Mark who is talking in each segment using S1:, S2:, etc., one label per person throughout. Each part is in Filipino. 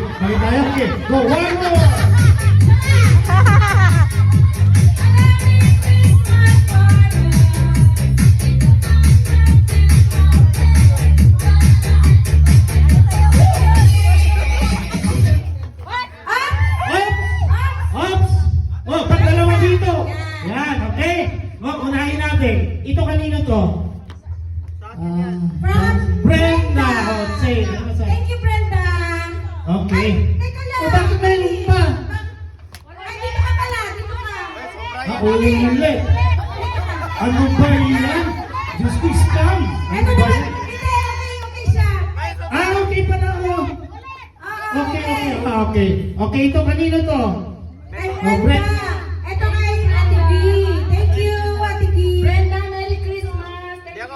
S1: Bakit tayo? Okay. Go, one more! Unahin natin. Ito kanino to? Brenda. Say.
S2: Thank you, Brenda.
S1: Okay.
S2: Teka lang.
S1: Bakit meron pa?
S2: Ay, dito ka pala. Dito ka.
S1: Ulit. Ano ba yan? Diyos ko, scam.
S2: Ito naman. Hindi, okay siya.
S1: Okay pa na ako. Okay. Okay, ito kanino to?
S2: Kay Brenda. Ito kay Ate B. Thank you, Ate B.
S3: Brenda, Merry Christmas! Thank you!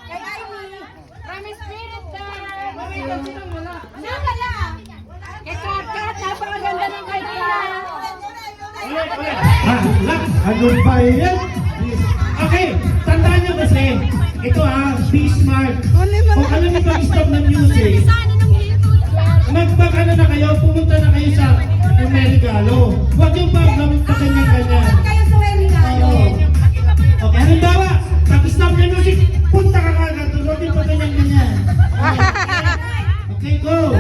S2: Kay Ivy.
S3: Promise Spirit Dad! Ano kaya? Kay Kat, napakaganda ng kanya!
S1: Ano ba yan? Okay, tandaan nyo kasi, ito Bismarck. Kung alam nyo pag stop ng music, magpakano na kayo, pumunta na kayo sa Merigalo. Huwag yung pag-gamit pa ganyan-ganyan.
S2: Kayo sa Merigalo.
S1: Okay, halimbawa, pag-stop ng music, punta ka kagad, huwag yung pag ganyan-ganyan. Okay, go!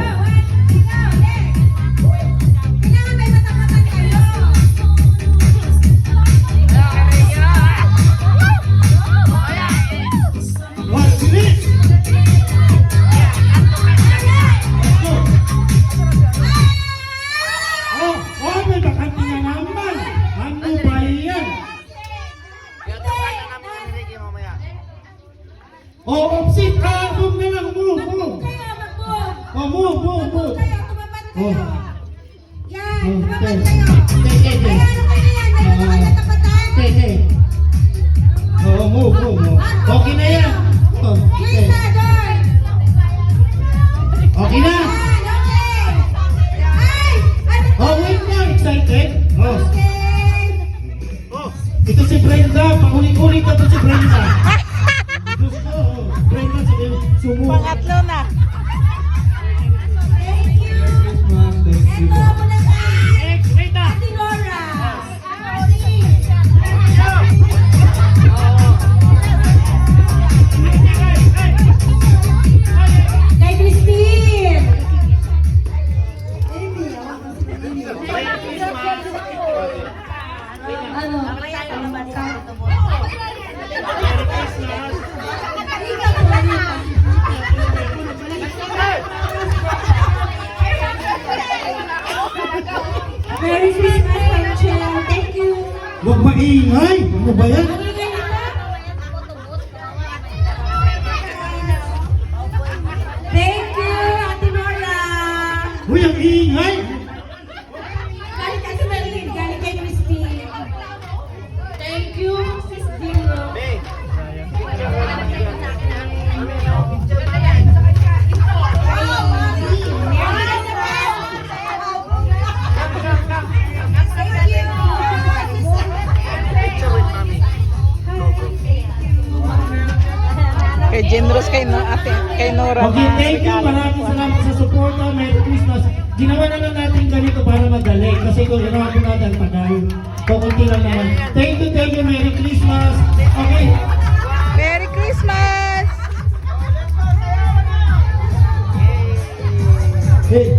S2: Kailangan may matapatan kayo.
S1: One, three! May bakante na naman. Ano ba yan? Opsit ka. Move na lang. Move.
S2: Kaya mag-move.
S1: Move.
S2: Kaya tumapat kayo. Yan, tumapat
S1: Okay.
S2: kayo. Kaya ano kayo yan? Dahil mga natapatan.
S1: Move. Okay na yan. Okay.
S2: Lisa, Joy.
S1: Okay na.
S2: Yan, okay. Ay, ano to?
S1: Wait na. Excited?
S2: Okay.
S1: Ito si Brenda. Pangulit-ulit na ito si Brenda. Gusto. Brenda, sige. Sumo.
S4: Pangatlo na.
S2: Thank you. Eto, muna kay Ate Nora. Kay Christine. Merry Christmas, Panchel. Thank you.
S1: Huwag maingay. Ano ba yan?
S2: Ang ingay nila. Thank you, Ate Nora.
S1: Uy, ang ingay.
S2: Galing kay Marilyn, galing kay Christine. Thank you, Sis Dino.
S4: Kay generous kay Nora.
S1: Okay, thank you. Maraming salamat sa suporta. Merry Christmas. Ginawa na lang natin ganito para madali. Kasi kung ginawa ko natin tagal. Kukunti lang naman. Thank you. Merry Christmas. Okay.
S4: Merry Christmas!
S1: Hey,